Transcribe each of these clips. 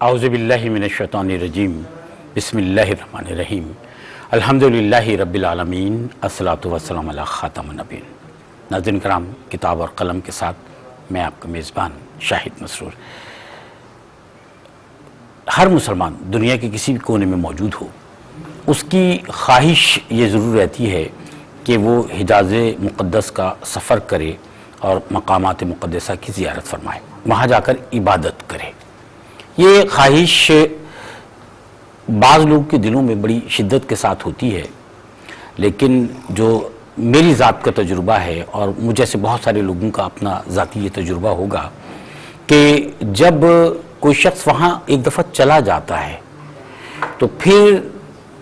اعوذ باللہ من الشیطان الرجیم بسم اللہ الرحمن الرحیم الحمدللہ رب العالمین الصلاۃ والسلام علی خاتم النبیین۔ ناظرین کرام، کتاب اور قلم کے ساتھ میں آپ کا میزبان شاہد مسرور۔ ہر مسلمان دنیا کے کسی بھی کونے میں موجود ہو، اس کی خواہش یہ ضرور رہتی ہے کہ وہ حجاز مقدس کا سفر کرے اور مقامات مقدسہ کی زیارت فرمائے، وہاں جا کر عبادت کرے۔ یہ خواہش بعض لوگ کے دلوں میں بڑی شدت کے ساتھ ہوتی ہے، لیکن جو میری ذات کا تجربہ ہے اور مجھ جیسے بہت سارے لوگوں کا اپنا ذاتی یہ تجربہ ہوگا کہ جب کوئی شخص وہاں ایک دفعہ چلا جاتا ہے تو پھر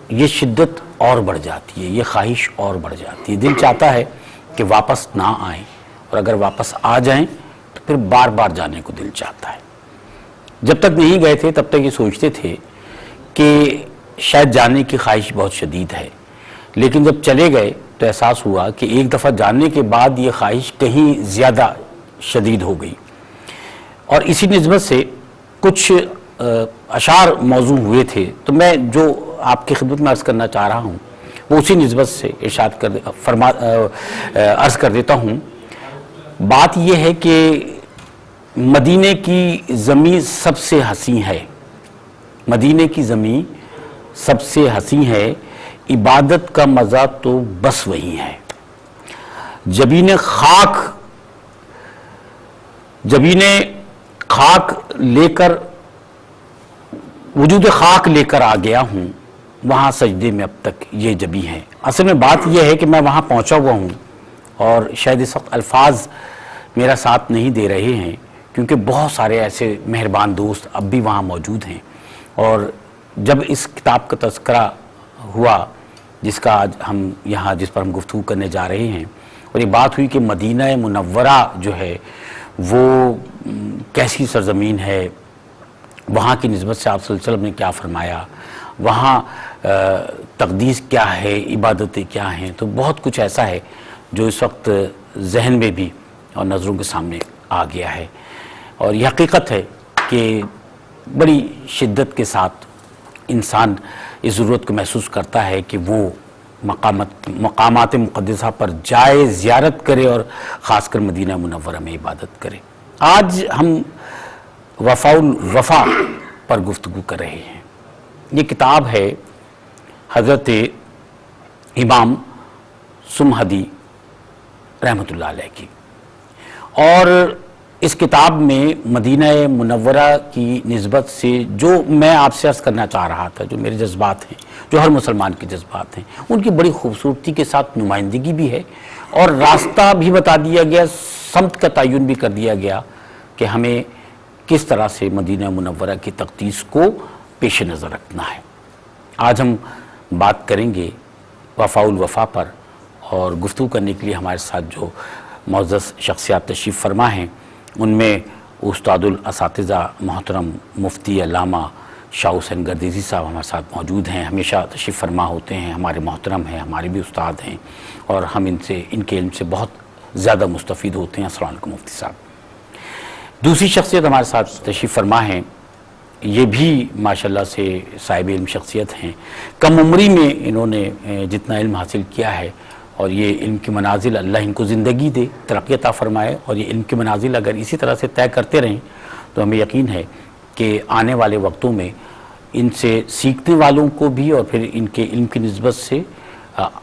یہ شدت اور بڑھ جاتی ہے، یہ خواہش اور بڑھ جاتی ہے۔ دل چاہتا ہے کہ واپس نہ آئیں، اور اگر واپس آ جائیں تو پھر بار بار جانے کو دل چاہتا ہے۔ جب تک نہیں گئے تھے تب تک یہ سوچتے تھے کہ شاید جانے کی خواہش بہت شدید ہے، لیکن جب چلے گئے تو احساس ہوا کہ ایک دفعہ جانے کے بعد یہ خواہش کہیں زیادہ شدید ہو گئی۔ اور اسی نسبت سے کچھ اشعار موضوع ہوئے تھے، تو میں جو آپ کی خدمت میں عرض کرنا چاہ رہا ہوں وہ اسی نسبت سے عرض کر دیتا ہوں۔ بات یہ ہے کہ مدینے کی زمین سب سے حسین ہے، مدینے کی زمین سب سے حسین ہے، عبادت کا مزہ تو بس وہی ہے۔ جبین خاک لے کر وجود خاک لے کر آ گیا ہوں، وہاں سجدے میں اب تک یہ جبی ہے۔ اصل میں بات یہ ہے کہ میں وہاں پہنچا ہوا ہوں اور شاید اس وقت الفاظ میرا ساتھ نہیں دے رہے ہیں، کیونکہ بہت سارے ایسے مہربان دوست اب بھی وہاں موجود ہیں۔ اور جب اس کتاب کا تذکرہ ہوا جس کا آج ہم یہاں جس پر ہم گفتگو کرنے جا رہے ہیں، اور یہ بات ہوئی کہ مدینہ منورہ جو ہے وہ کیسی سرزمین ہے، وہاں کی نسبت سے آپ صلی اللہ علیہ وسلم نے کیا فرمایا، وہاں تقدیس کیا ہے، عبادتیں کیا ہیں، تو بہت کچھ ایسا ہے جو اس وقت ذہن میں بھی اور نظروں کے سامنے آ گیا ہے۔ اور یہ حقیقت ہے کہ بڑی شدت کے ساتھ انسان اس ضرورت کو محسوس کرتا ہے کہ وہ مقامات مقدسہ پر جائے، زیارت کرے، اور خاص کر مدینہ منورہ میں عبادت کرے۔ آج ہم وفاء الوفا پر گفتگو کر رہے ہیں۔ یہ کتاب ہے حضرت امام سمہدی رحمۃ اللہ علیہ کی، اور اس کتاب میں مدینہ منورہ کی نسبت سے جو میں آپ سے عرض کرنا چاہ رہا تھا، جو میرے جذبات ہیں، جو ہر مسلمان کے جذبات ہیں، ان کی بڑی خوبصورتی کے ساتھ نمائندگی بھی ہے، اور راستہ بھی بتا دیا گیا، سمت کا تعین بھی کر دیا گیا کہ ہمیں کس طرح سے مدینہ منورہ کی تقدیس کو پیش نظر رکھنا ہے۔ آج ہم بات کریں گے وفاء الوفا پر، اور گفتگو کرنے کے لیے ہمارے ساتھ جو معزز شخصیات تشریف فرما ہیں ان میں استاد الاساتذہ محترم مفتی علامہ شاہ حسین گردیزی صاحب ہمارے ساتھ موجود ہیں، ہمیشہ تشریف فرما ہوتے ہیں، ہمارے محترم ہیں، ہمارے بھی استاد ہیں، اور ہم ان کے علم سے بہت زیادہ مستفید ہوتے ہیں۔ السلام علیکم مفتی صاحب۔ دوسری شخصیت ہمارے ساتھ تشریف فرما ہیں، یہ بھی ماشاءاللہ سے صاحب علم شخصیت ہیں، کم عمری میں انہوں نے جتنا علم حاصل کیا ہے، اور یہ علم کی منازل اللہ ان کو زندگی دے، ترقی عطا فرمائے، اور یہ علم کی منازل اگر اسی طرح سے طے کرتے رہیں تو ہمیں یقین ہے کہ آنے والے وقتوں میں ان سے سیکھنے والوں کو بھی، اور پھر ان کے علم کی نسبت سے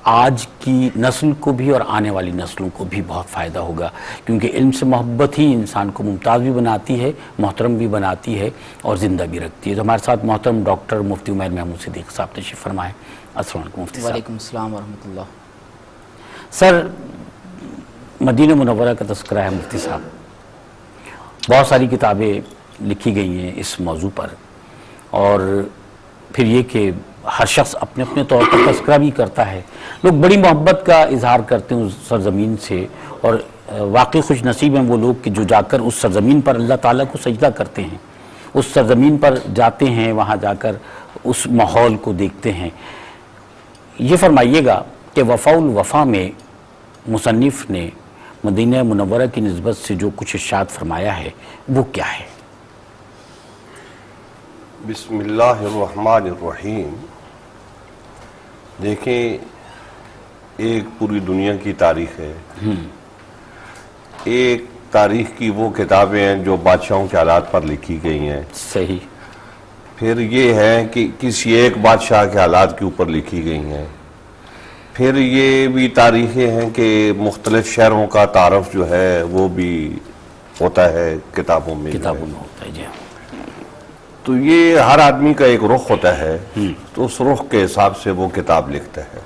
آج کی نسل کو بھی اور آنے والی نسلوں کو بھی بہت فائدہ ہوگا، کیونکہ علم سے محبت ہی انسان کو ممتاز بھی بناتی ہے، محترم بھی بناتی ہے، اور زندہ بھی رکھتی ہے۔ تو ہمارے ساتھ محترم ڈاکٹر مفتی عمیر محمود صدیق صاحب تشریف فرمائیں۔ السلام علیکم مفتی صاحب۔ وعلیکم السلام ورحمۃ اللہ۔ سر، مدینہ منورہ کا تذکرہ ہے مفتی صاحب، بہت ساری کتابیں لکھی گئی ہیں اس موضوع پر، اور پھر یہ کہ ہر شخص اپنے اپنے طور پر تذکرہ بھی کرتا ہے، لوگ بڑی محبت کا اظہار کرتے ہیں اس سرزمین سے، اور واقعی خوش نصیب ہیں وہ لوگ کہ جو جا کر اس سرزمین پر اللہ تعالیٰ کو سجدہ کرتے ہیں، اس سرزمین پر جاتے ہیں، وہاں جا کر اس ماحول کو دیکھتے ہیں۔ یہ فرمائیے گا کہ وفاء الوفا میں مصنف نے مدینہ منورہ کی نسبت سے جو کچھ ارشاد فرمایا ہے وہ کیا ہے؟ بسم اللہ الرحمن الرحیم. دیکھیں، ایک پوری دنیا کی تاریخ ہے. ایک تاریخ کی وہ کتابیں ہیں جو بادشاہوں کے حالات پر لکھی گئی ہیں. صحیح. پھر یہ ہے کہ کسی ایک بادشاہ کے حالات کے اوپر لکھی گئی ہیں. پھر یہ بھی تاریخیں ہیں کہ مختلف شہروں کا تعارف جو ہے وہ بھی ہوتا ہے کتابوں میں. ہوتا ہے جی. تو یہ ہر آدمی کا ایک رخ ہوتا ہے، تو اس رخ کے حساب سے وہ کتاب لکھتا ہے.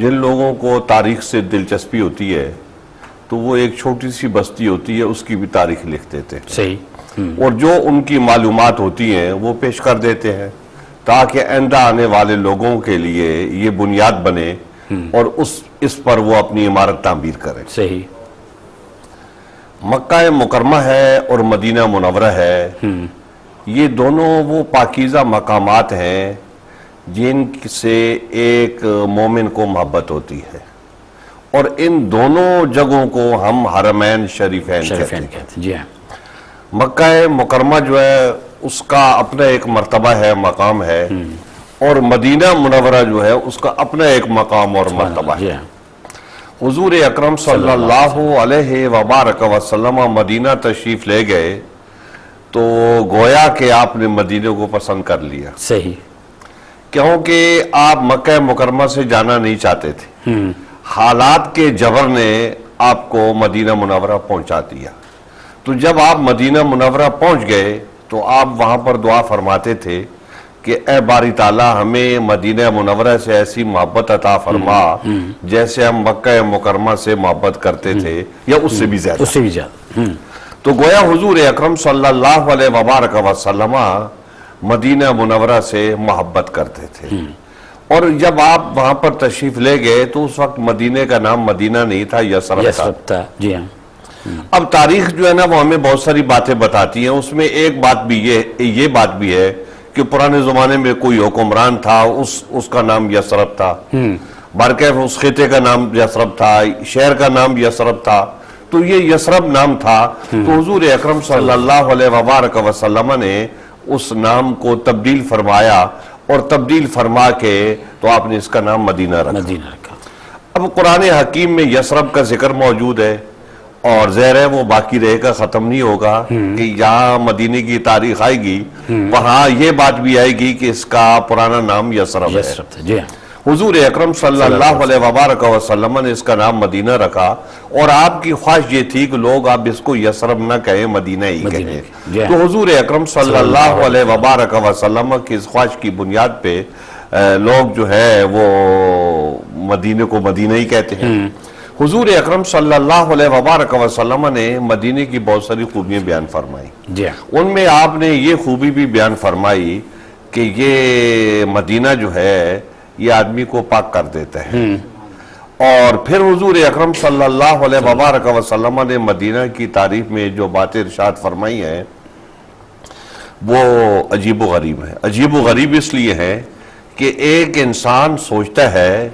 جن لوگوں کو تاریخ سے دلچسپی ہوتی ہے تو وہ ایک چھوٹی سی بستی ہوتی ہے اس کی بھی تاریخ لکھ دیتے ہیں. صحیح. اور جو ان کی معلومات ہوتی ہیں وہ پیش کر دیتے ہیں تاکہ آئندہ آنے والے لوگوں کے لیے یہ بنیاد بنے اور اس پر وہ اپنی عمارت تعمیر کریں. صحیح. مکہ مکرمہ ہے اور مدینہ منورہ ہے، یہ دونوں وہ پاکیزہ مقامات ہیں جن سے ایک مومن کو محبت ہوتی ہے، اور ان دونوں جگہوں کو ہم حرمین شریفین کہتے ہیں. جی ہاں. مکہ مکرمہ جو ہے اس کا اپنا ایک مرتبہ ہے، مقام ہے، اور مدینہ منورہ جو ہے اس کا اپنا ایک مقام اور مرتبہ ہے. حضور اکرم صلی اللہ علیہ وبارک وسلم مدینہ تشریف لے گئے تو گویا کہ آپ نے مدینہ کو پسند کر لیا. صحیح. کیونکہ آپ مکہ مکرمہ سے جانا نہیں چاہتے تھے، حالات کے جبر نے آپ کو مدینہ منورہ پہنچا دیا. تو جب آپ مدینہ منورہ پہنچ گئے تو آپ وہاں پر دعا فرماتے تھے کہ اے باری تعالیٰ ہمیں مدینہ منورہ سے ایسی محبت عطا فرما جیسے ہم مکہ مکرمہ سے محبت کرتے تھے یا اس سے بھی زیادہ. تو گویا حضور اکرم صلی اللہ علیہ وبارک وسلم مدینہ منورہ سے محبت کرتے تھے. اور جب آپ وہاں پر تشریف لے گئے تو اس وقت مدینہ کا نام مدینہ نہیں تھا، یثرب تھا. جی ہاں. اب تاریخ جو ہے نا وہ ہمیں بہت ساری باتیں بتاتی ہیں. اس میں ایک بات بھی یہ بات بھی ہے کہ پرانے زمانے میں کوئی حکمران تھا، اس کا نام یثرب تھا، بارکیف اس خطے کا نام یثرب تھا، شہر کا نام یثرب تھا. تو یہ یثرب نام تھا. تو حضور اکرم صلی اللہ علیہ وبارک وسلم نے اس نام کو تبدیل فرمایا، اور تبدیل فرما کے تو آپ نے اس کا نام مدینہ رکھا. اب قرآن حکیم میں یثرب کا ذکر موجود ہے، اور ظاہر ہے وہ باقی رہے گا، ختم نہیں ہوگا کہ یہاں مدینے کی تاریخ آئے گی وہاں یہ بات بھی آئے گی کہ اس کا پرانا نام یثرب ہے. حضور اکرم صلی اللہ علیہ وبارک وسلم نے اس کا نام مدینہ رکھا، اور آپ کی خواہش یہ تھی کہ لوگ اب اس کو یثرب نہ کہیں، مدینہ ہی کہیں. تو حضور اکرم صلی اللہ علیہ وبارک وسلم کی اس خواہش کی بنیاد پہ لوگ جو ہے وہ مدینہ کو مدینہ ہی کہتے ہیں. حضور اکرم صلی اللہ علیہ وبارک وسلم نے مدینہ کی بہت ساری خوبیاں بیان فرمائی. ان میں آپ نے یہ خوبی بھی بیان فرمائی کہ یہ مدینہ جو ہے یہ آدمی کو پاک کر دیتا ہے. اور پھر حضور اکرم صلی اللہ علیہ وبارک وسلم نے مدینہ کی تعریف میں جو باتیں ارشاد فرمائی ہیں وہ عجیب و غریب ہے. عجیب و غریب اس لیے ہے کہ ایک انسان سوچتا ہے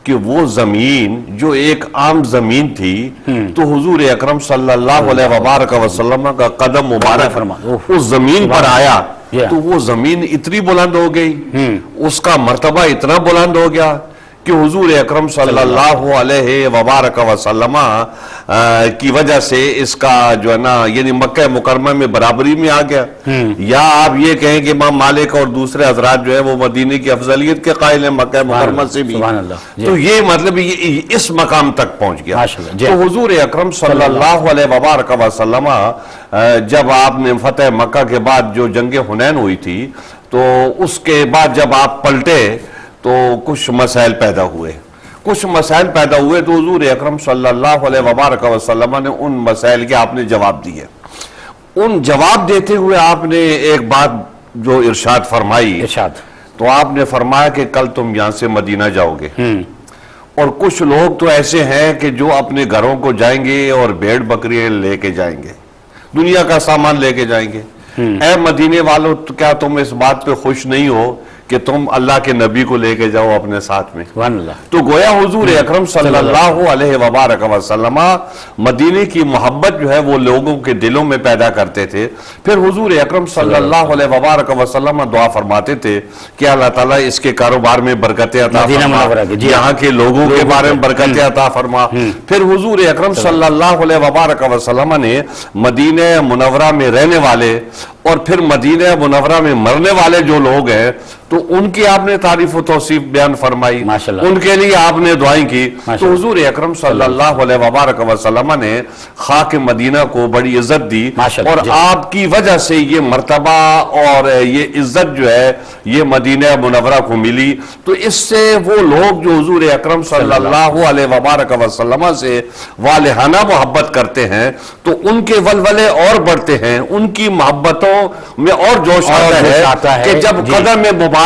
کہ وہ زمین جو ایک عام زمین تھی تو حضور اکرم صلی اللہ علیہ وبارک وسلم کا قدم مبارک اس زمین پر آیا تو وہ زمین اتنی بلند ہو گئی، اس کا مرتبہ اتنا بلند ہو گیا کہ حضور اکرم صلی اللہ علیہ وبارک وسلم کی وجہ سے اس کا جو ہے نا یعنی مکہ مکرمہ میں برابری میں آ گیا. یا آپ یہ کہیں کہ امام مالک اور دوسرے حضرات جو ہے وہ مدینے کی افضلیت کے قائل ہیں مکہ مکرمہ سے بھی. تو یہ مطلب اس مقام تک پہنچ گیا. تو حضور اکرم صلی اللہ علیہ وبارک وسلم جب آپ نے فتح مکہ کے بعد جو جنگ حنین ہوئی تھی تو اس کے بعد جب آپ پلٹے تو کچھ مسائل پیدا ہوئے. تو حضور اکرم صلی اللہ علیہ وبارک وسلم نے ان مسائل کے آپ نے جواب دیے. ان جواب دیتے ہوئے آپ نے ایک بات جو ارشاد فرمائی، تو آپ نے فرمایا کہ کل تم یہاں سے مدینہ جاؤ گے، اور کچھ لوگ تو ایسے ہیں کہ جو اپنے گھروں کو جائیں گے اور بھیڑ بکریاں لے کے جائیں گے، دنیا کا سامان لے کے جائیں گے. اے مدینے والوں، کیا تم اس بات پہ خوش نہیں ہو کہ تم اللہ کے نبی کو لے کے جاؤ اپنے ساتھ میں. سبحان اللہ. تو گویا حضور اکرم صلی اللہ علیہ وبارک وسلم مدینے کی محبت جو ہے وہ لوگوں کے دلوں میں پیدا کرتے تھے. پھر حضور اکرم صلی اللہ علیہ وبارک وسلم دعا فرماتے تھے کہ اللہ تعالیٰ اس کے کاروبار میں برکتیں عطا فرما, یہاں کے لوگوں کے بارے میں برکتیں عطا فرما. پھر حضور اکرم صلی اللہ علیہ وبارک وسلم نے مدینہ منورہ میں رہنے والے اور پھر مدینہ منورہ میں مرنے والے جو لوگ ہیں تو ان کی آپ نے تعریف و توصیف بیان فرمائی, ان کے لیے آپ نے دعائیں کی. تو حضور اکرم صلی اللہ علیہ وبارک وسلم نے خاک مدینہ کو بڑی عزت دی, اور آپ کی وجہ سے یہ مرتبہ اور یہ عزت جو ہے یہ مدینہ منورہ کو ملی. تو اس سے وہ لوگ جو حضور اکرم صلی اللہ علیہ وبارک وسلم سے والہانہ محبت کرتے ہیں تو ان کے ولولے اور بڑھتے ہیں, ان کی محبتوں میں اور جوش آتا ہے کہ جب قدم مبارک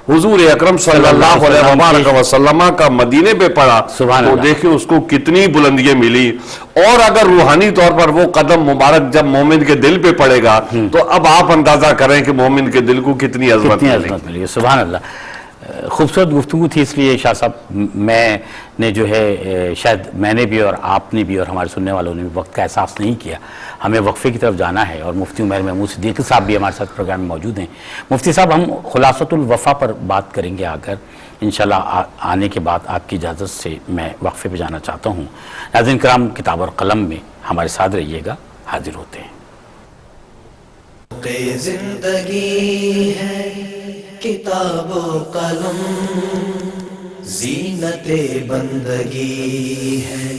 حضور اکرم صلی اللہ علیہ وبارک وسلم کا مدینے پہ پڑا تو دیکھیں اس کو کتنی بلندیاں ملی. اور اگر روحانی طور پر وہ قدم مبارک جب مومن کے دل پہ پڑے گا تو اب آپ اندازہ کریں کہ مومن کے دل کو کتنی عظمت ملی. سبحان اللہ. خوبصورت گفتگو تھی, اس لیے شاہ صاحب میں نے جو ہے شاید میں نے بھی اور آپ نے بھی اور ہمارے سننے والوں نے بھی وقت کا احساس نہیں کیا. ہمیں وقفے کی طرف جانا ہے اور مفتی عمیر محمود صدیقی صاحب بھی ہمارے ساتھ پروگرام میں موجود ہیں. مفتی صاحب, ہم خلاصۃ الوفا پر بات کریں گے آ کر انشاءاللہ. آنے کے بعد آپ کی اجازت سے میں وقفے پہ جانا چاہتا ہوں. ناظرین کرام, کتاب اور قلم میں ہمارے ساتھ رہیے گا, حاضر ہوتے ہیں. زندگی ہے کتاب و قلم, زینت بندگی ہے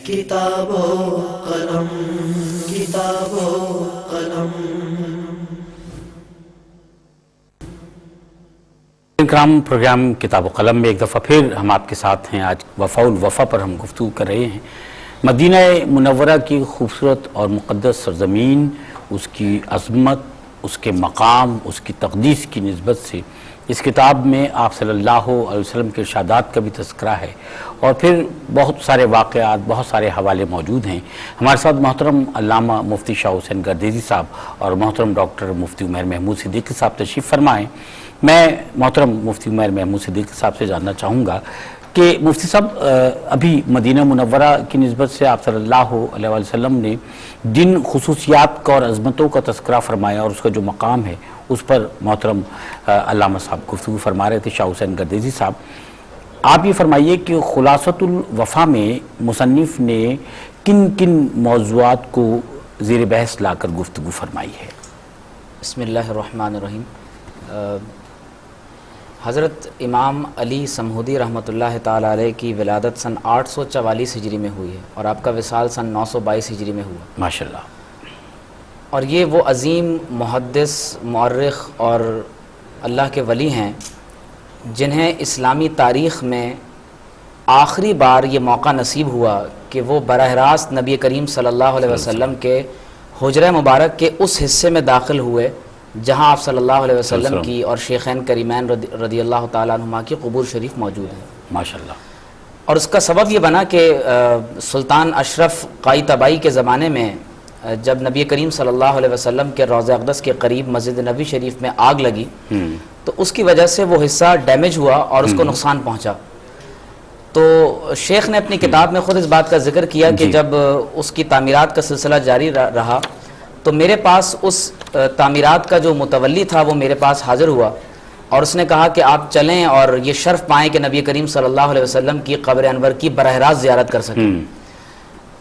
کتاب و قلم, کتاب و قلم. کرام, پروگرام کتاب و قلم میں ایک دفعہ پھر ہم آپ کے ساتھ ہیں. آج وفا الوفا پر ہم گفتگو کر رہے ہیں. مدینہ منورہ کی خوبصورت اور مقدس سرزمین, اس کی عظمت, اس کے مقام, اس کی تقدیس کی نسبت سے اس کتاب میں آپ صلی اللہ علیہ وسلم کے ارشادات کا بھی تذکرہ ہے, اور پھر بہت سارے واقعات, بہت سارے حوالے موجود ہیں. ہمارے ساتھ محترم علامہ مفتی شاہ حسین گردیزی صاحب اور محترم ڈاکٹر مفتی عمیر محمود صدیقی صاحب تشریف فرمائیں. میں محترم مفتی عمیر محمود صدیقی صاحب سے جاننا چاہوں گا کہ مفتی صاحب, ابھی مدینہ منورہ کی نسبت سے آپ صلی اللہ علیہ وسلم نے جن خصوصیات کا اور عظمتوں کا تذکرہ فرمایا اور اس کا جو مقام ہے اس پر محترم علامہ صاحب گفتگو فرما رہے تھے, شاہ حسین گردیزی صاحب. آپ یہ فرمائیے کہ خلاصۃ الوفا میں مصنف نے کن کن موضوعات کو زیر بحث لا کر گفتگو فرمائی ہے. بسم اللہ الرحمن الرحیم. حضرت امام علی سمہودی رحمۃ اللہ تعالی علیہ کی ولادت سن 844 ہجری میں ہوئی ہے اور آپ کا وصال سن 922 ہجری میں ہوا. ماشاءاللہ. اور یہ وہ عظیم محدث, مورخ اور اللہ کے ولی ہیں جنہیں اسلامی تاریخ میں آخری بار یہ موقع نصیب ہوا کہ وہ براہ راست نبی کریم صلی اللہ علیہ وسلم کے حجرہ مبارک کے اس حصے میں داخل ہوئے جہاں آپ صلی اللہ علیہ وسلم کی اور شیخین کریمین رضی اللہ تعالیٰ عنہما کی قبور شریف موجود ہیں. ماشاءاللہ. اور اس کا سبب یہ بنا کہ سلطان اشرف قائی طبائی کے زمانے میں جب نبی کریم صلی اللہ علیہ وسلم کے روضہ اقدس کے قریب مسجد نبی شریف میں آگ لگی تو اس کی وجہ سے وہ حصہ ڈیمیج ہوا اور اس کو نقصان پہنچا. تو شیخ نے اپنی کتاب میں خود اس بات کا ذکر کیا کہ جب اس کی تعمیرات کا سلسلہ جاری رہا تو میرے پاس اس تعمیرات کا جو متولی تھا وہ میرے پاس حاضر ہوا اور اس نے کہا کہ آپ چلیں اور یہ شرف پائیں کہ نبی کریم صلی اللہ علیہ وسلم کی قبر انور کی براہ راست زیارت کر سکیں.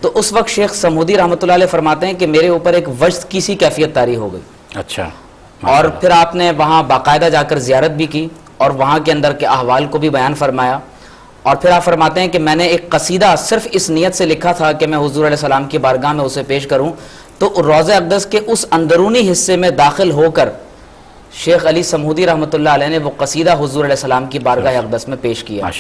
تو اس وقت شیخ سمہودی رحمۃ اللہ علیہ فرماتے ہیں کہ میرے اوپر ایک وجد کی سی کیفیت طاری ہو گئی. اچھا. اور پھر آپ نے وہاں باقاعدہ جا کر زیارت بھی کی اور وہاں کے اندر کے احوال کو بھی بیان فرمایا. اور پھر آپ فرماتے ہیں کہ میں نے ایک قصیدہ صرف اس نیت سے لکھا تھا کہ میں حضور علیہ السلام کی بارگاہ میں اسے پیش کروں. تو روضہ اقدس کے اس اندرونی حصے میں داخل ہو کر شیخ علی سمہودی رحمۃ اللہ علیہ نے وہ قصیدہ حضور علیہ السلام کی بارگاہ اقدس میں پیش کیا.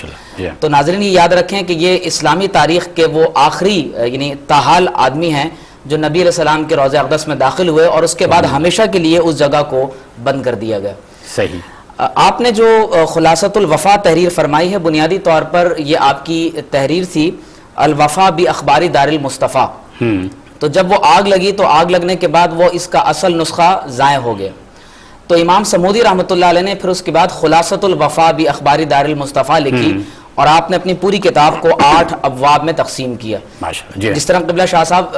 تو ناظرین یہ یاد رکھیں کہ یہ اسلامی تاریخ کے وہ آخری یعنی تاحال آدمی ہیں جو نبی علیہ السلام کے روضہ اقدس میں داخل ہوئے اور اس کے بعد ہمیشہ کے لیے اس جگہ کو بند کر دیا گیا. صحیح. آپ نے جو خلاصۃ الوفا تحریر فرمائی ہے بنیادی طور پر یہ آپ کی تحریر تھی الوفا باخبار دار المصطفیٰ. تو جب وہ آگ لگی تو آگ لگنے کے بعد وہ اس کا اصل نسخہ ضائع ہو گیا. تو امام سمودی رحمۃ اللہ علیہ نے پھر اس کے بعد خلاصۃ الوفا بھی اخباری دار المصطفیٰ لکھی اور آپ نے اپنی پوری کتاب کو 8 ابواب میں تقسیم کیا. ماشاءاللہ جی. جس طرح قبلہ شاہ صاحب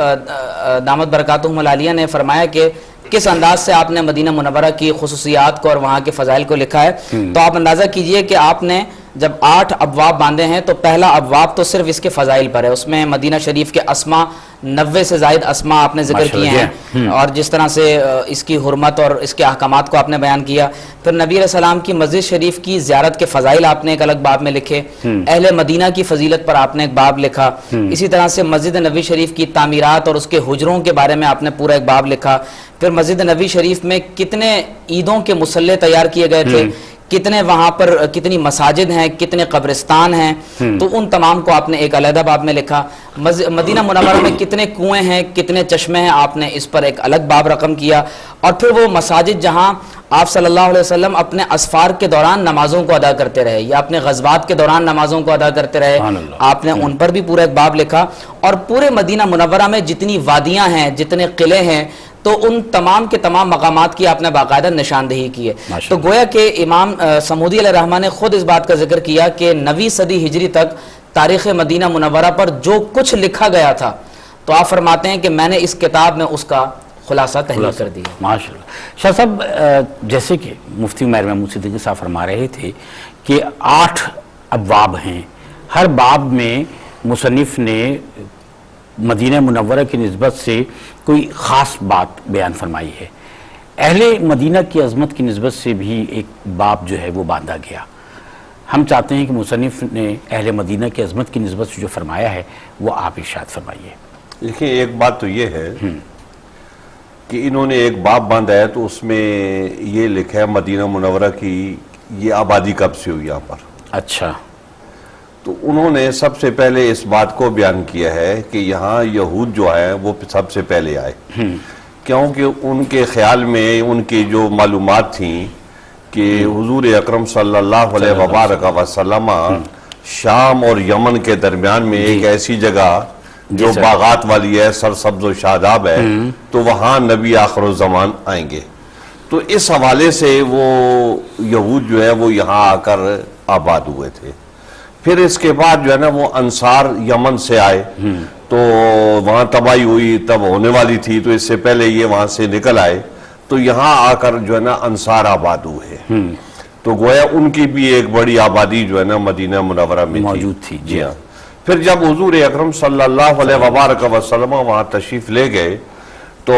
دامت برکاتہم العالیہ نے فرمایا کہ کس انداز سے آپ نے مدینہ منورہ کی خصوصیات کو اور وہاں کے فضائل کو لکھا ہے، تو آپ اندازہ کیجئے کہ آپ نے جب 8 ابواب باندھے ہیں تو پہلا ابواب تو صرف اس کے فضائل پر ہے. اس میں مدینہ شریف کے اسما 90 سے زائد اسما آپ نے ذکر کیے ہیں اور جس طرح سے اس کی حرمت اور اس کے احکامات کو آپ نے بیان کیا. پھر نبی علیہ السلام کی مسجد شریف کی زیارت کے فضائل آپ نے ایک الگ باب میں لکھے. اہل مدینہ کی فضیلت پر آپ نے ایک باب لکھا. اسی طرح سے مسجد نبی شریف کی تعمیرات اور اس کے حجروں کے بارے میں آپ نے پورا ایک باب لکھا. پھر مسجد نبی شریف میں کتنے عیدوں کے مصلے تیار کیے گئے تھے، کتنے وہاں پر کتنی مساجد ہیں، کتنے قبرستان ہیں، تو ان تمام کو آپ نے ایک علیحدہ باب میں لکھا. مدینہ منورہ میں کتنے کنویں ہیں، کتنے چشمے ہیں، آپ نے اس پر ایک الگ باب رقم کیا. اور پھر وہ مساجد جہاں آپ صلی اللہ علیہ وسلم اپنے اسفار کے دوران نمازوں کو ادا کرتے رہے یا اپنے غزوات کے دوران نمازوں کو ادا کرتے رہے، آپ نے ان پر بھی پورا ایک باب لکھا. اور پورے مدینہ منورہ میں جتنی وادیاں ہیں، جتنے قلعے ہیں، تو ان تمام کے تمام مقامات کی آپ نے باقاعدہ نشاندہی کی ہے. تو گویا کہ امام سمودی علیہ الرحمہ نے خود اس بات کا ذکر کیا کہ 9ویں صدی ہجری تک تاریخ مدینہ منورہ پر جو کچھ لکھا گیا تھا، تو آپ فرماتے ہیں کہ میں نے اس کتاب میں اس کا خلاصہ تحریر کر دیا. ماشاءاللہ. شاہ صاحب جیسے کہ مفتی عمیر محمود صدیقی صاحب فرما رہے تھے کہ 8 ابواب ہیں، ہر باب میں مصنف نے مدینہ منورہ کی نسبت سے کوئی خاص بات بیان فرمائی ہے. اہل مدینہ کی عظمت کی نسبت سے بھی ایک باب جو ہے وہ باندھا گیا. ہم چاہتے ہیں کہ مصنف نے اہل مدینہ کی عظمت کی نسبت سے جو فرمایا ہے وہ آپ ارشاد فرمائیے. دیکھیں ایک بات تو یہ ہے کہ انہوں نے ایک باب باندھا ہے تو اس میں یہ لکھا ہے مدینہ منورہ کی یہ آبادی کب سے ہوئی یہاں پر. اچھا. تو انہوں نے سب سے پہلے اس بات کو بیان کیا ہے کہ یہاں یہود جو ہے وہ سب سے پہلے آئے، کیونکہ ان کے خیال میں ان کی جو معلومات تھیں کہ حضور اکرم صلی اللہ علیہ وبارک وسلم شام اور یمن کے درمیان میں ایک ایسی جگہ جو باغات والی ہے، سرسبز و شاداب ہے، تو وہاں نبی آخر الزمان آئیں گے. تو اس حوالے سے وہ یہود جو ہے وہ یہاں آ کر آباد ہوئے تھے. پھر اس کے بعد جو ہے نا وہ انصار یمن سے آئے تو وہاں تباہی ہوئی، تب ہونے والی تھی، تو اس سے پہلے یہ وہاں سے نکل آئے تو یہاں آ کر جو ہے نا انصار آباد ہوئے. تو گویا ان کی بھی ایک بڑی آبادی جو ہے نا مدینہ منورہ میں موجود تھی. جی ہاں. پھر جب حضور اکرم صلی اللہ علیہ وبارک وسلم وہاں تشریف لے گئے تو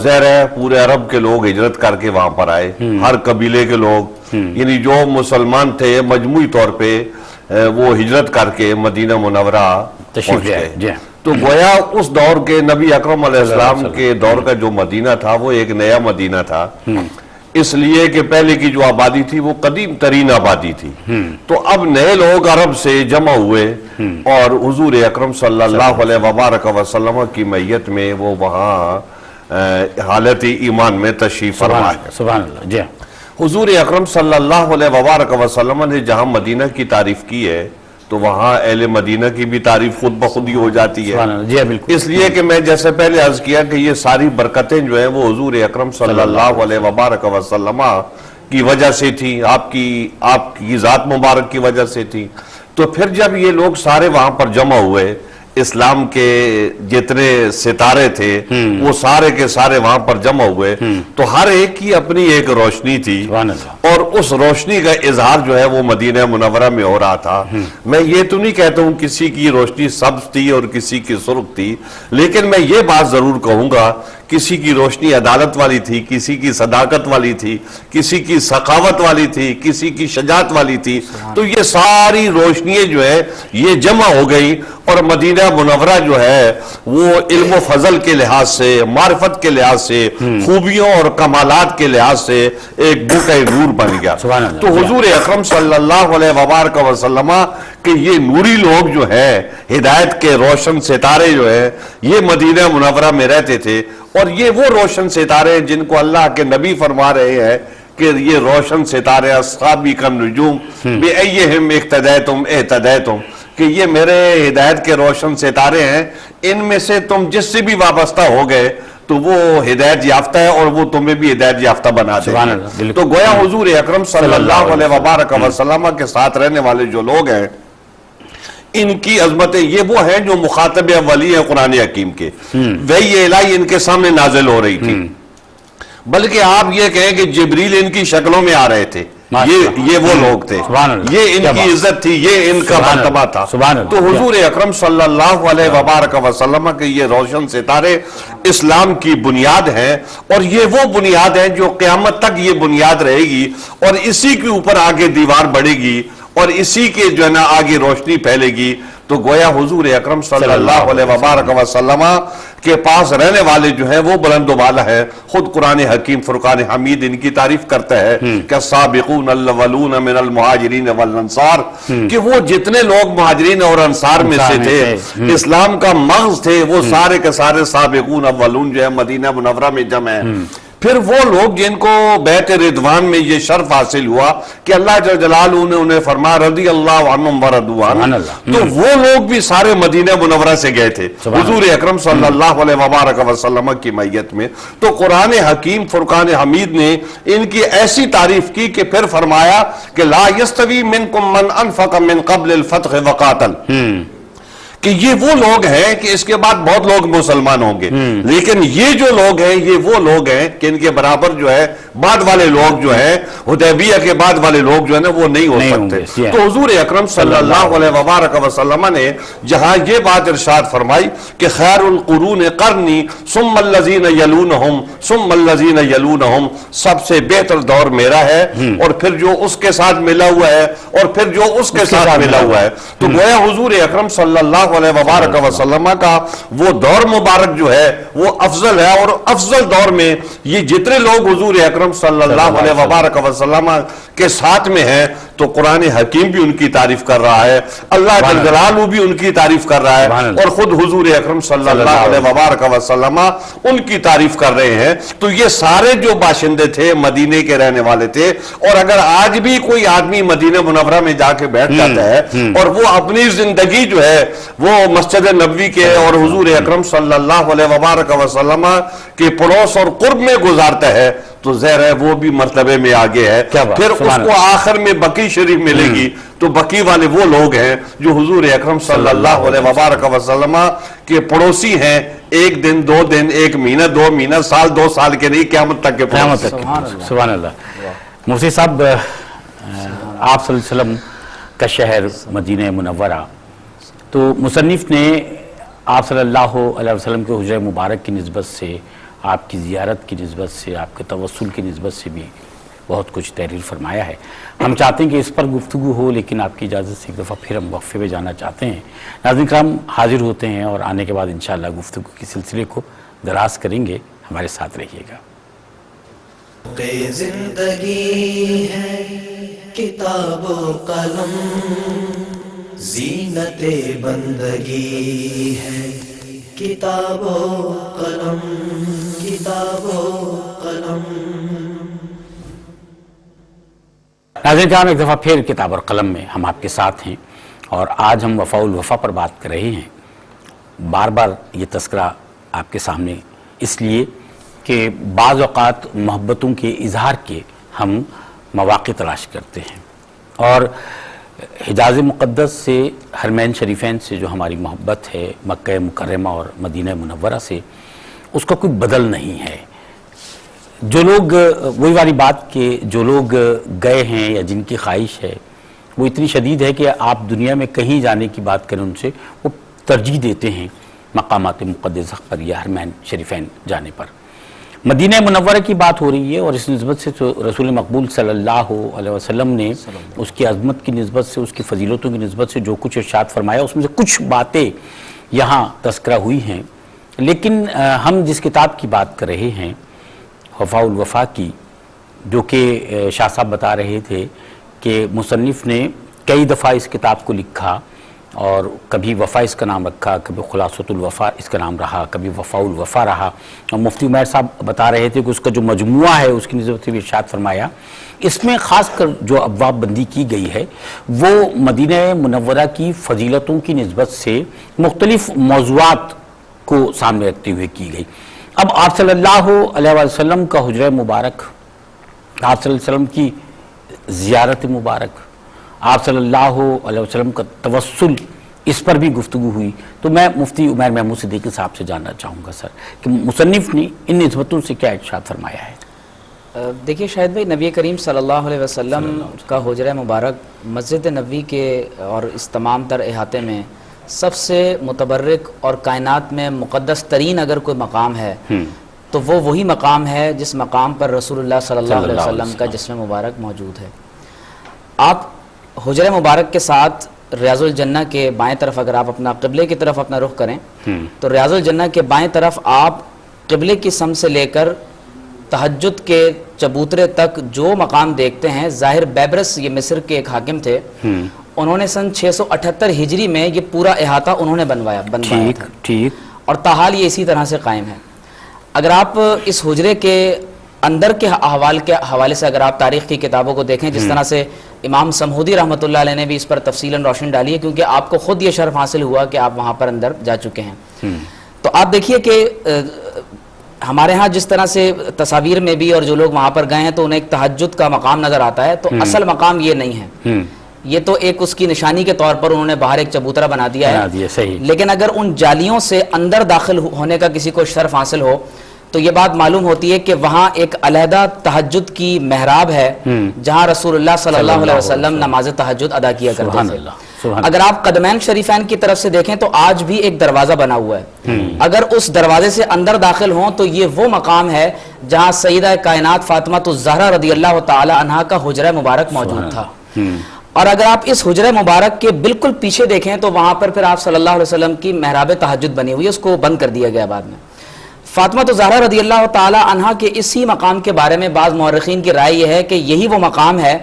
ظاہر ہے پورے عرب کے لوگ ہجرت کر کے وہاں پر آئے، ہر قبیلے کے لوگ، یعنی جو مسلمان تھے مجموعی طور پہ وہ ہجرت کر کے مدینہ منورہ تشریف لے آئے. تو گویا اس دور کے نبی اکرم علیہ السلام کے دور کا جو مدینہ تھا وہ ایک نیا مدینہ تھا، اس لیے کہ پہلے کی جو آبادی تھی وہ قدیم ترین آبادی تھی. تو اب نئے لوگ عرب سے جمع ہوئے اور حضور اکرم صلی اللہ علیہ وبارک وسلم کی معیت میں وہ وہاں حالت ایمان میں تشریف فرما ہے. سبحان اللہ. جی. حضور اکرم صلی اللہ علیہ وبارک وسلم نے جہاں مدینہ کی تعریف کی ہے تو وہاں اہل مدینہ کی بھی تعریف خود بخود ہی ہو جاتی ہے. جی بالکل. اس لیے کہ میں جیسے پہلے عرض کیا کہ یہ ساری برکتیں جو ہیں وہ حضور اکرم صلی اللہ علیہ وبارک وسلم کی وجہ سے تھی، آپ کی ذات مبارک کی وجہ سے تھی. تو پھر جب یہ لوگ سارے وہاں پر جمع ہوئے، اسلام کے جتنے ستارے تھے وہ سارے کے سارے وہاں پر جمع ہوئے، تو ہر ایک کی اپنی ایک روشنی تھی اور اس روشنی کا اظہار جو ہے وہ مدینہ منورہ میں ہو رہا تھا. میں یہ تو نہیں کہتا ہوں کسی کی روشنی سبز تھی اور کسی کی سرخ تھی، لیکن میں یہ بات ضرور کہوں گا کسی کی روشنی عدالت والی تھی، کسی کی صداقت والی تھی، کسی کی سخاوت والی تھی، کسی کی شجاعت والی تھی. تو یہ ساری روشنیاں جو ہے یہ جمع ہو گئی اور مدینہ منورہ جو ہے وہ علم و فضل کے لحاظ سے، معرفت کے لحاظ سے، خوبیوں اور کمالات کے لحاظ سے ایک بوٹہ نور بن گیا. تو حضور اکرم صلی اللہ علیہ وبارک وسلم کہ یہ نوری لوگ جو ہیں، ہدایت کے روشن ستارے جو ہیں، یہ مدینہ منورہ میں رہتے تھے. اور یہ وہ روشن ستارے ہیں جن کو اللہ کے نبی فرما رہے ہیں کہ یہ روشن ستارے اصحابی کا نجوم بِأَيِّهِمْ اقتدیتم اہتدیتم، کہ یہ میرے ہدایت کے روشن ستارے ہیں، ان میں سے تم جس سے بھی وابستہ ہو گئے تو وہ ہدایت یافتہ ہے اور وہ تمہیں بھی ہدایت یافتہ بنا دے سبحان اللہ، بالکل۔ تو گویا حضور اکرم صلی اللہ علیہ وبارک وسلم کے ساتھ رہنے والے جو لوگ ہیں، ان کی عظمتیں یہ وہ ہیں جو مخاطب اولی ہیں قرآن حکیم کے، وہی الہی ان کے سامنے نازل ہو رہی تھی، بلکہ آپ یہ کہیں کہ جبریل ان کی شکلوں میں آ رہے تھے، یہ وہ لوگ تھے، یہ ان کی عزت تھی، یہ ان کا مرتبہ تھا۔ تو حضور اکرم صلی اللہ علیہ وبارک وسلم کے یہ روشن ستارے اسلام کی بنیاد ہیں، اور یہ وہ بنیاد ہیں جو قیامت تک یہ بنیاد رہے گی، اور اسی کے اوپر آگے دیوار بڑھے گی، اور اسی کے جو ہے نا آگے روشنی پھیلے گی۔ تو گویا حضور اکرم صلی اللہ علیہ وبارک وسلم کے پاس رہنے والے جو ہیں وہ بلند و بالا ہے۔ خود قرآن حکیم فرقان حمید ان کی تعریف کرتا ہے کہ السابقون الاولون من المہاجرین والانصار، کہ وہ جتنے لوگ مہاجرین اور انصار میں سے تھے، اسلام کا مغز تھے، وہ سارے کے سارے سابقون اولون جو ہے مدینہ منورہ میں جمع ہیں۔ پھر وہ لوگ جن کو بیت رضوان میں یہ شرف حاصل ہوا کہ اللہ جل جلالہ نے انہیں فرمایا رضی اللہ عنہم ورضوا عنہ، تو وہ لوگ بھی سارے مدینہ منورہ سے گئے تھے حضور اکرم صلی اللہ علیہ وبارک وسلم کی میت میں۔ تو قرآن حکیم فرقان حمید نے ان کی ایسی تعریف کی کہ پھر فرمایا کہ لا یستوی منکم من انفق من قبل الفتح وقاتل، کہ یہ وہ لوگ ہیں کہ اس کے بعد بہت لوگ مسلمان ہوں گے، لیکن یہ جو لوگ ہیں یہ وہ لوگ ہیں کہ ان کے برابر جو ہے بعد والے لوگ جو ہیں، حدیبیہ کے بعد والے لوگ جو ہے نا وہ نہیں ہو سکتے۔ تو حضور اکرم صلی اللہ علیہ وبارک وسلم نے جہاں یہ بات ارشاد فرمائی کہ خیر القرون قرنی ثم الذین یلونہم ثم الذین یلونہم، سب سے بہتر دور میرا ہے، اور پھر جو اس کے ساتھ ملا ہوا ہے، اور پھر جو اس کے ساتھ ملا ہوا ہے۔ تو گویا حضور اکرم صلی اللہ علیہ وبارک وسلم کا وہ دور مبارک جو ہے وہ افضل ہے، اور افضل دور میں یہ جتنے لوگ حضور اکرم صلی اللہ علیہ وبارک وسلم کے ساتھ میں ہیں، تو قرآن حکیم بھی ان کی تعریف کر رہا ہے، اللہ جل جلالہ بھی ان کی تعریف کر رہا ہے، اور خود حضور اکرم صلی اللہ علیہ وبارک وسلم ان کی تعریف کر رہے ہیں۔ تو یہ سارے جو باشندے تھے مدینے کے رہنے والے تھے، اور اگر آج بھی کوئی آدمی مدینہ منورہ میں جا کے بیٹھ جاتا ہے اور وہ اپنی زندگی جو ہے وہ مسجد نبوی کے اور حضور اکرم صلی اللہ علیہ وبارک وسلم کے پڑوس اور قرب میں گزارتا ہے، تو ظاہر ہے وہ بھی مرتبے میں آگے ہے۔ پھر اس کو آخر میں بقی شریف ملے گی، تو بقی والے وہ لوگ ہیں جو حضور اکرم صلی اللہ علیہ وبارک وسلم کے پڑوسی ہیں، ایک دن، دو دن، ایک مہینہ، دو مہینہ، سال، دو سال کے نہیں، قیامت تک کے پڑوسی۔ سبحان اللہ۔ مفتی صاحب، آپ صلی اللہ علیہ وسلم کا شہر مدینہ منورہ، تو مصنف نے آپ صلی اللہ علیہ وسلم کے حجرہ مبارک کی نسبت سے، آپ کی زیارت کی نسبت سے، آپ کے توسل کی نسبت سے بھی بہت کچھ تحریر فرمایا ہے۔ ہم چاہتے ہیں کہ اس پر گفتگو ہو، لیکن آپ کی اجازت سے ایک دفعہ پھر ہم وقفے میں جانا چاہتے ہیں۔ ناظرین کرام، حاضر ہوتے ہیں اور آنے کے بعد انشاءاللہ گفتگو کی سلسلے کو دراز کریں گے، ہمارے ساتھ رہیے گا۔ زندگی ہے کتاب و قلم، زینت بندگی ہے کتاب و قلم، کتاب و قلم۔ ناظرین کرام، ایک دفعہ پھر کتاب اور قلم میں ہم آپ کے ساتھ ہیں، اور آج ہم وفا الوفا پر بات کر رہے ہیں۔ بار بار یہ تذکرہ آپ کے سامنے اس لیے کہ بعض اوقات محبتوں کے اظہار کے ہم مواقع تلاش کرتے ہیں، اور حجاز مقدس سے، حرمین شریفین سے جو ہماری محبت ہے، مکہ مکرمہ اور مدینہ منورہ سے، اس کا کوئی بدل نہیں ہے۔ جو لوگ، وہی والی بات کہ جو لوگ گئے ہیں یا جن کی خواہش ہے وہ اتنی شدید ہے کہ آپ دنیا میں کہیں جانے کی بات کریں ان سے، وہ ترجیح دیتے ہیں مقامات مقدسہ پر یا حرمین شریفین جانے پر۔ مدینہ منورہ کی بات ہو رہی ہے، اور اس نسبت سے تو رسول مقبول صلی اللہ علیہ وسلم نے اس کی عظمت کی نسبت سے، اس کی فضیلتوں کی نسبت سے جو کچھ ارشاد فرمایا، اس میں سے کچھ باتیں یہاں تذکرہ ہوئی ہیں۔ لیکن ہم جس کتاب کی بات کر رہے ہیں، وفا الوفا کی، جو کہ شاہ صاحب بتا رہے تھے کہ مصنف نے کئی دفعہ اس کتاب کو لکھا، اور کبھی وفا اس کا نام رکھا، کبھی خلاصۃ الوفا اس کا نام رہا، کبھی وفاء الوفا رہا. اور مفتی عمیر صاحب بتا رہے تھے کہ اس کا جو مجموعہ ہے اس کی نسبت سے بھی ارشاد فرمایا، اس میں خاص کر جو ابواب بندی کی گئی ہے وہ مدینہ منورہ کی فضیلتوں کی نسبت سے مختلف موضوعات کو سامنے رکھتے ہوئے کی گئی. اب آپ صلی اللہ علیہ وسلم کا حجرہ مبارک، آپ صلی اللہ علیہ وسلم کی زیارت مبارک، آپ صلی اللہ علیہ وسلم کا توسل، اس پر بھی گفتگو ہوئی. تو میں مفتی عمیر محمود صدیقی صاحب سے جاننا چاہوں گا سر کہ مصنف نے ان نسبتوں سے کیا ارشاد فرمایا ہے؟ دیکھیے شاہد بھائی، نبی کریم صلی اللہ علیہ وسلم کا حجرہ مبارک مسجد نبوی کے اور اس تمام تر احاطے میں سب سے متبرک اور کائنات میں مقدس ترین اگر کوئی مقام ہے تو وہ وہی مقام ہے جس مقام پر رسول اللہ صلی اللہ علیہ وسلم کا جسم مبارک موجود ہے. آپ حجرہ مبارک کے ساتھ ریاض الجنہ کے بائیں طرف اگر آپ اپنا قبلے کی طرف اپنا رخ کریں تو ریاض الجنہ کے بائیں طرف آپ قبلے کی سمت سے لے کر تہجد کے چبوترے تک جو مقام دیکھتے ہیں، ظاہر بیبرس یہ مصر کے ایک حاکم تھے، انہوں نے سن 678 ہجری میں یہ پورا احاطہ انہوں نے بنوایا ٹھیک، اور تاحال یہ اسی طرح سے قائم ہے. اگر آپ اس حجرے کے اندر کے احوال کے حوالے سے اگر آپ تاریخ کی کتابوں کو دیکھیں، جس طرح سے امام سمہودی رحمۃ اللہ علیہ نے بھی اس پر تفصیلاً روشن ڈالی ہے، کیونکہ آپ کو خود یہ شرف حاصل ہوا کہ آپ وہاں پر اندر جا چکے ہیں. تو آپ دیکھیے کہ ہمارے ہاں جس طرح سے تصاویر میں بھی اور جو لوگ وہاں پر گئے ہیں تو انہیں ایک تہجد کا مقام نظر آتا ہے، تو اصل مقام یہ نہیں ہے. یہ تو ایک اس کی نشانی کے طور پر انہوں نے باہر ایک چبوترا بنا دیا ہے. لیکن اگر ان جالیوں سے اندر داخل ہونے کا کسی کو شرف حاصل ہو تو یہ بات معلوم ہوتی ہے کہ وہاں ایک علیحدہ تہجد کی محراب ہے جہاں رسول اللہ صلی اللہ علیہ وسلم نماز تہجد ادا کیا کرتے تھے. اگر آپ قدمین شریفین کی طرف سے دیکھیں تو آج بھی ایک دروازہ بنا ہوا ہے. اگر اس دروازے سے اندر داخل ہوں تو یہ وہ مقام ہے جہاں سیدہ کائنات فاطمہ الزہرا رضی اللہ تعالی عنہا کا حجرہ مبارک موجود تھا. اور اگر آپ اس حجرہ مبارک کے بالکل پیچھے دیکھیں تو وہاں پر پھر آپ صلی اللہ علیہ وسلم کی محراب تہجد بنی ہوئی ہے، اس کو بند کر دیا گیا بعد میں. فاطمہ الزہرا رضی اللہ تعالی عنہا کے اسی مقام کے بارے میں بعض مورخین کی رائے یہ ہے کہ یہی وہ مقام ہے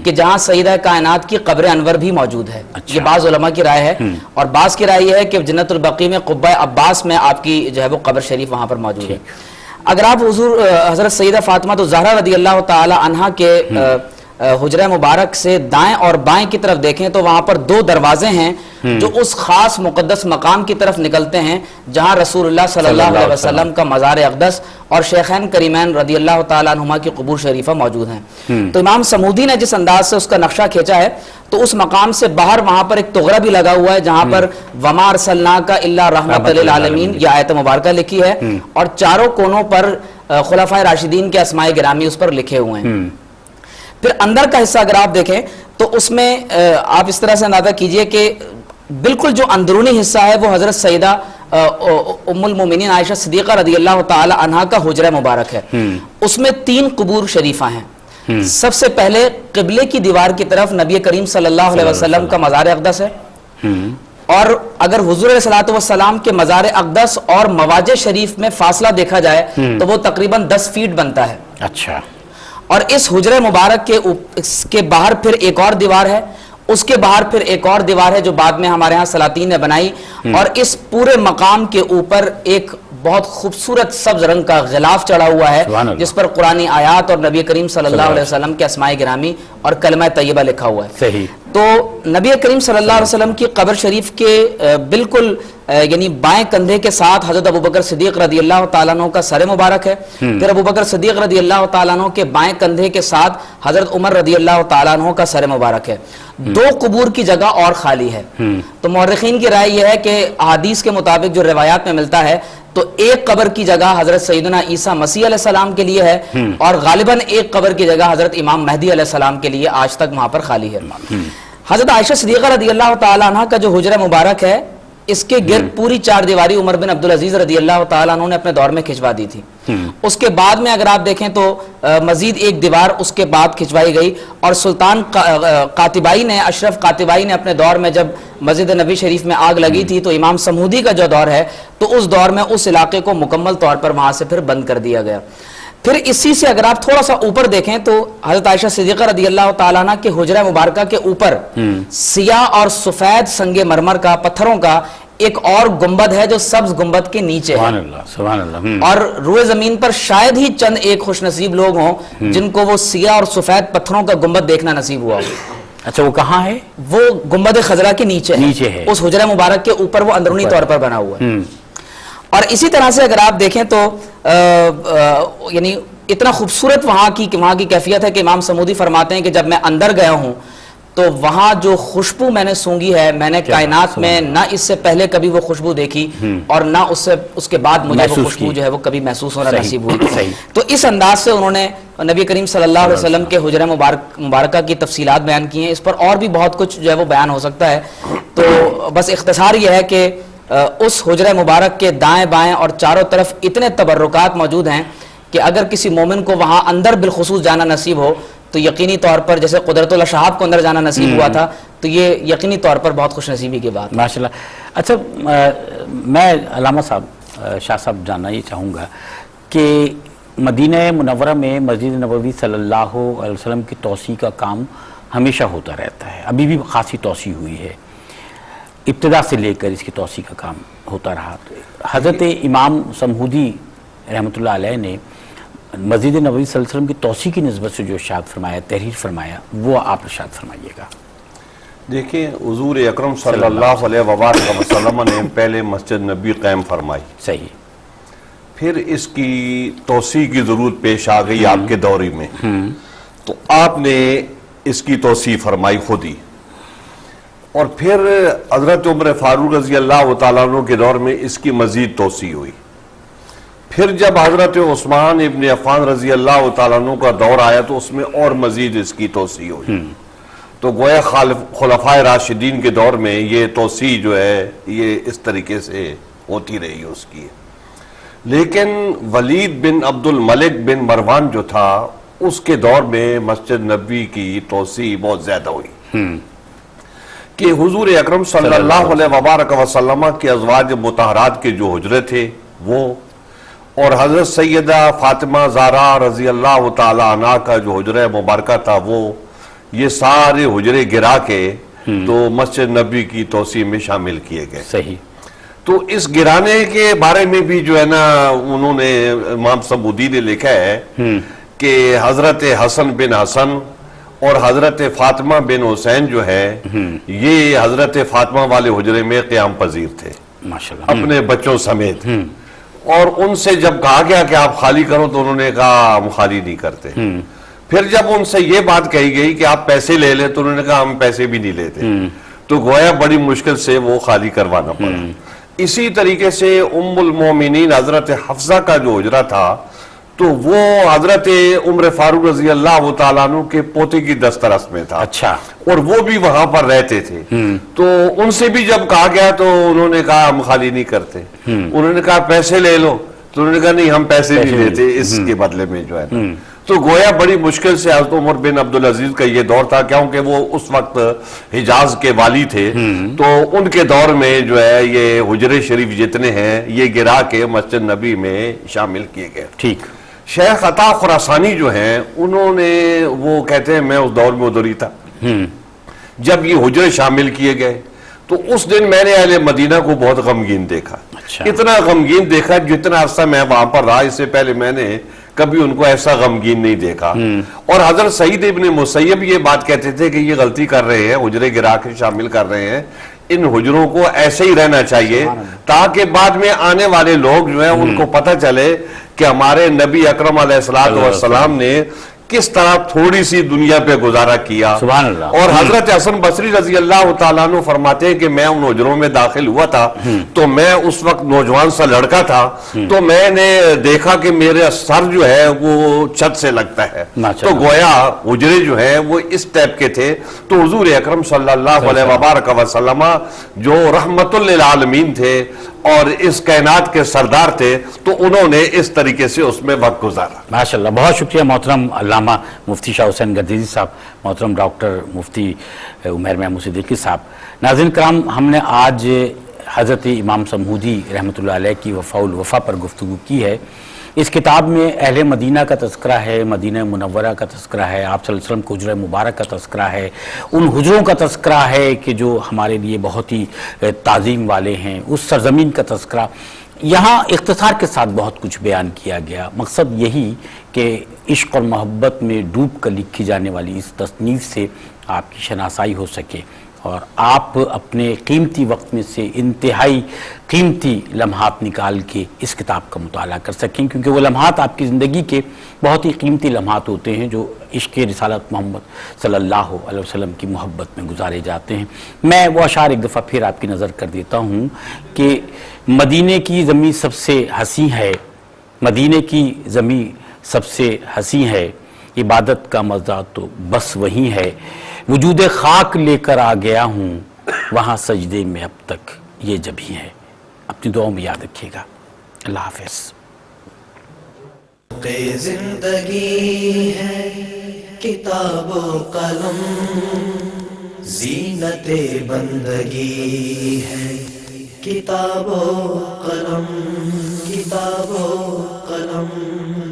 کہ جہاں سیدہ کائنات کی قبر انور بھی موجود ہے. یہ بعض علماء کی رائے ہے. اور بعض کی رائے یہ ہے کہ جنت البقیع میں قبہ عباس میں آپ کی جو ہے وہ قبر شریف وہاں پر موجود ہے. اگر آپ حضور حضرت سیدہ فاطمہ الزہرا رضی اللہ تعالی عنہا کے حجرہ مبارک سے دائیں اور بائیں کی طرف دیکھیں تو وہاں پر دو دروازے ہیں جو اس خاص مقدس مقام کی طرف نکلتے ہیں جہاں رسول اللہ صلی اللہ علیہ وسلم کا مزار اقدس اور شیخین کریمین رضی اللہ تعالیٰ عنہما کی قبور شریفہ موجود ہیں. تو امام سمودی نے جس انداز سے اس کا نقشہ کھینچا ہے تو اس مقام سے باہر وہاں پر ایک تغرہ بھی لگا ہوا ہے جہاں پر وما ارسلناک الا رحمۃ للعالمین یہ آیت مبارکہ لکھی ہے اور چاروں کونوں پر خلفائے راشدین کے اسماء گرامی اس پر لکھے ہوئے ہیں. پھر اندر کا حصہ اگر آپ دیکھیں تو اس میں آپ اس طرح سے اندازہ کیجئے کہ بالکل جو اندرونی حصہ ہے وہ حضرت سیدہ ام المومنین عائشہ صدیقہ رضی اللہ تعالی عنہا کا حجرہ مبارک ہے. اس میں 3 قبور شریفہ ہیں. سب سے پہلے قبلے کی دیوار کی طرف نبی کریم صلی اللہ علیہ وسلم کا مزار اقدس ہے. اور اگر حضور علیہ الصلوۃ والسلام کے مزار اقدس اور مواجہ شریف میں فاصلہ دیکھا جائے تو وہ تقریباً 10 فیٹ بنتا ہے. اچھا. اور اس حجرہ مبارک کے باہر پھر ایک اور دیوار ہے، اس کے باہر پھر ایک اور دیوار ہے جو بعد میں ہمارے ہاں سلاطین نے بنائی. اور اس پورے مقام کے اوپر ایک بہت خوبصورت سبز رنگ کا غلاف چڑھا ہوا ہے جس پر قرآنی آیات اور نبی کریم صلی اللہ علیہ وسلم کے اسماء گرامی اور کلمہ طیبہ لکھا ہوا ہے. صحیح. تو نبی کریم صلی اللہ علیہ وسلم کی قبر شریف کے بالکل یعنی بائیں کندھے کے ساتھ حضرت ابوبکر صدیق رضی اللہ تعالیٰ عنہ کا سر مبارک ہے. پھر ابوبکر صدیق رضی اللہ تعالیٰ عنہ کے بائیں کندھے کے ساتھ حضرت عمر رضی اللہ تعالیٰ عنہ کا سر مبارک ہے. 2 قبور کی جگہ اور خالی ہے. تو مورخین کی رائے یہ ہے کہ احادیث کے مطابق جو روایات میں ملتا ہے تو ایک قبر کی جگہ حضرت سیدنا عیسیٰ مسیح علیہ السلام کے لیے ہے اور غالباً ایک قبر کی جگہ حضرت امام مہدی علیہ السلام کے لیے آج تک وہاں پر خالی ہے. حضرت عائشہ صدیقہ رضی اللہ تعالیٰ عنہ کا جو حجرہ مبارک ہے اس کے گرد پوری 4 دیواری عمر بن عبدالعزیز رضی اللہ تعالیٰ عنہ نے اپنے دور میں کھنچوا دی تھی. اس کے بعد میں اگر آپ دیکھیں تو مزید ایک دیوار اس کے بعد کھنچوائی گئی اور سلطان قاتبائی نے اشرف قاتبائی نے اپنے دور میں جب مسجد نبی شریف میں آگ لگی تھی تو امام سمودی کا جو دور ہے تو اس دور میں اس علاقے کو مکمل طور پر وہاں سے پھر بند کر دیا گیا. پھر اسی سے اگر آپ تھوڑا سا اوپر دیکھیں تو حضرت عائشہ صدیقہ رضی اللہ تعالیٰ عنہ کے حجرہ مبارکہ کے اوپر سیاہ اور سفید سنگ مرمر کا، پتھروں کا ایک اور گنبد ہے جو سبز گنبد کے نیچے ہے. سبحان اللہ. اور روئے زمین پر شاید ہی چند ایک خوش نصیب لوگ ہوں جن کو وہ سیاہ اور سفید پتھروں کا گنبد دیکھنا نصیب ہوا ہو. اچھا وہ کہاں ہے؟ وہ گنبد خضرا کے نیچے ہے. اس حجرہ مبارک کے اوپر وہ اندرونی طور پر بنا ہوا ہے. اور اسی طرح سے اگر آپ دیکھیں تو یعنی اتنا خوبصورت وہاں کی کیفیت ہے کہ امام سمودی فرماتے ہیں کہ جب میں اندر گیا ہوں تو وہاں جو خوشبو میں نے سونگھی ہے، میں نے کائنات میں نہ اس سے پہلے کبھی وہ خوشبو دیکھی اور نہ اس کے بعد مجھے وہ خوشبو جو ہے وہ کبھی محسوس ہونا نصیب ہوئی. تو اس انداز سے انہوں نے نبی کریم صلی اللہ علیہ وسلم کے حجرہ مبارکہ کی تفصیلات بیان کی ہیں. اس پر اور بھی بہت کچھ جو ہے وہ بیان ہو سکتا ہے. تو بس اختصار یہ ہے کہ اس حجرہ مبارک کے دائیں بائیں اور چاروں طرف اتنے تبرکات موجود ہیں کہ اگر کسی مومن کو وہاں اندر بالخصوص جانا نصیب ہو تو یقینی طور پر جیسے قدرت اللہ شہاب کو اندر جانا نصیب ہوا تھا تو یہ یقینی طور پر بہت خوش نصیبی کی بات. ماشاءاللہ. اچھا میں علامہ صاحب، شاہ صاحب جاننا یہ چاہوں گا کہ مدینہ منورہ میں مسجد نبوی صلی اللہ علیہ وسلم کی توسیع کا کام ہمیشہ ہوتا رہتا ہے، ابھی بھی خاصی توسیع ہوئی ہے، ابتدا سے لے کر اس کی توسیع کا کام ہوتا رہا. حضرت امام سمہودی رحمۃ اللہ علیہ نے مسجد نبوی صلی اللہ علیہ وسلم کی توسیع کی نسبت سے جو ارشاد فرمایا، تحریر فرمایا، وہ آپ ارشاد فرمائیے گا. دیکھیں حضور اکرم صلی اللہ علیہ وآلہ وسلم نے پہلے مسجد نبی قائم فرمائی، صحیح، پھر اس کی توسیع کی ضرورت پیش آ گئی آپ کے دوری میں، تو آپ نے اس کی توسیع فرمائی خود ہی. اور پھر حضرت عمر فاروق رضی اللہ تعالیٰ عنہ کے دور میں اس کی مزید توسیع ہوئی. پھر جب حضرت عثمان ابن عفان رضی اللہ تعالیٰ عنہ کا دور آیا تو اس میں اور مزید اس کی توسیع ہوئی. تو گویا خلفائے راشدین کے دور میں یہ توسیع جو ہے یہ اس طریقے سے ہوتی رہی اس کی. لیکن ولید بن عبد الملک بن مروان جو تھا اس کے دور میں مسجد نبوی کی توسیع بہت زیادہ ہوئی کہ حضور اکرم صلی اللہ علیہ وبارک وسلم کے ازواج مطہرات کے جو حجرے تھے وہ، اور حضرت سیدہ فاطمہ زہرا رضی اللہ تعالی عنہ کا جو حجرہ مبارکہ تھا وہ، یہ سارے حجرے گرا کے تو مسجد نبوی کی توسیع میں شامل کیے گئے. صحیح. تو اس گرانے کے بارے میں بھی جو ہے نا انہوں نے امام سمودی نے لکھا ہے کہ حضرت حسن بن حسن اور حضرت فاطمہ بن حسین جو ہے یہ حضرت فاطمہ والے حجرے میں قیام پذیر تھے ماشاءاللہ اپنے بچوں سمیت. اور ان سے جب کہا گیا کہ آپ خالی کرو تو انہوں نے کہا ہم خالی نہیں کرتے. پھر جب ان سے یہ بات کہی گئی کہ آپ پیسے لے لیں تو انہوں نے کہا ہم پیسے بھی نہیں لیتے. تو گویا بڑی مشکل سے وہ خالی کروانا پڑا. اسی طریقے سے ام المومنین حضرت حفصہ کا جو حجرہ تھا تو وہ حضرت عمر فاروق رضی اللہ تعالیٰ عنہ کے پوتے کی دسترس میں تھا. اچھا. اور وہ بھی وہاں پر رہتے تھے. تو ان سے بھی جب کہا گیا تو انہوں نے کہا ہم خالی نہیں کرتے. انہوں نے کہا پیسے لے لو تو انہوں نے کہا نہیں ہم پیسے نہیں لیتے اس کے بدلے میں جو ہے نا. تو گویا بڑی مشکل سے حضرت عمر بن عبدالعزیز کا یہ دور تھا کیونکہ وہ اس وقت حجاز کے والی تھے. تو ان کے دور میں جو ہے یہ حجرے شریف جتنے ہیں یہ گرا کے مسجد نبی میں شامل کیے گئے. ٹھیک. شیخ عطا خراسانی جو ہیں انہوں نے وہ کہتے ہیں میں اس دور میں ادھر ہی تھا جب یہ حجرے شامل کیے گئے. تو اس دن میں نے اہل مدینہ کو بہت غمگین دیکھا. اتنا غمگین دیکھا جتنا عرصہ میں وہاں پر رہا اس سے پہلے میں نے کبھی ان کو ایسا غمگین نہیں دیکھا. اور حضرت سعید ابن مسیب یہ بات کہتے تھے کہ یہ غلطی کر رہے ہیں، حجرے گرا کے شامل کر رہے ہیں، ان حجروں کو ایسے ہی رہنا چاہیے تاکہ بعد میں آنے والے لوگ جو ہیں ان کو پتہ چلے کہ ہمارے نبی اکرم علیہ السلام نے کس طرح تھوڑی سی دنیا پہ گزارا کیا. سبحان اللہ. اور حضرت حسن بصری رضی اللہ تعالیٰ عنہ فرماتے ہیں کہ میں ان حجروں میں داخل ہوا تھا تو میں اس وقت نوجوان سا لڑکا تھا تو میں نے دیکھا کہ میرے سر جو ہے وہ چھت سے لگتا ہے. تو گویا حجرے جو ہیں وہ اس ٹائپ کے تھے. تو حضور اکرم صلی اللہ علیہ وبارک وسلم جو رحمت للعالمین تھے اور اس کائنات کے سردار تھے تو انہوں نے اس طریقے سے اس میں وقت گزارا. ماشاءاللہ. بہت شکریہ محترم علامہ مفتی شاہ حسین گردیزی صاحب، محترم ڈاکٹر مفتی عمیر محمود صدیقی صاحب. ناظرین کرام، ہم نے آج حضرت امام سمہودی رحمۃ اللہ علیہ کی وفاء الوفا پر گفتگو کی ہے اس کتاب میں اہل مدینہ کا تذکرہ ہے، مدینہ منورہ کا تذکرہ ہے، آپ صلی اللہ علیہ وسلم کے حجرہ مبارک کا تذکرہ ہے، ان حجروں کا تذکرہ ہے کہ جو ہمارے لیے بہت ہی تعظیم والے ہیں، اس سرزمین کا تذکرہ. یہاں اختصار کے ساتھ بہت کچھ بیان کیا گیا. مقصد یہی کہ عشق اور محبت میں ڈوب کر لکھی جانے والی اس تصنیف سے آپ کی شناسائی ہو سکے اور آپ اپنے قیمتی وقت میں سے انتہائی قیمتی لمحات نکال کے اس کتاب کا مطالعہ کر سکیں، کیونکہ وہ لمحات آپ کی زندگی کے بہت ہی قیمتی لمحات ہوتے ہیں جو عشق رسالت محمد صلی اللہ علیہ وسلم کی محبت میں گزارے جاتے ہیں. میں وہ اشعار ایک دفعہ پھر آپ کی نظر کر دیتا ہوں کہ مدینے کی زمین سب سے حسین ہے، مدینے کی زمین سب سے حسین ہے، عبادت کا مزہ تو بس وہی ہے، وجود خاک لے کر آ گیا ہوں، وہاں سجدے میں اب تک یہ جبھی ہے. اپنی دعاؤں میں یاد رکھیے گا. اللہ حافظ. کہ زندگی ہے کتاب و قلم، زینت بندگی ہے کتاب و قلم، کتاب و قلم.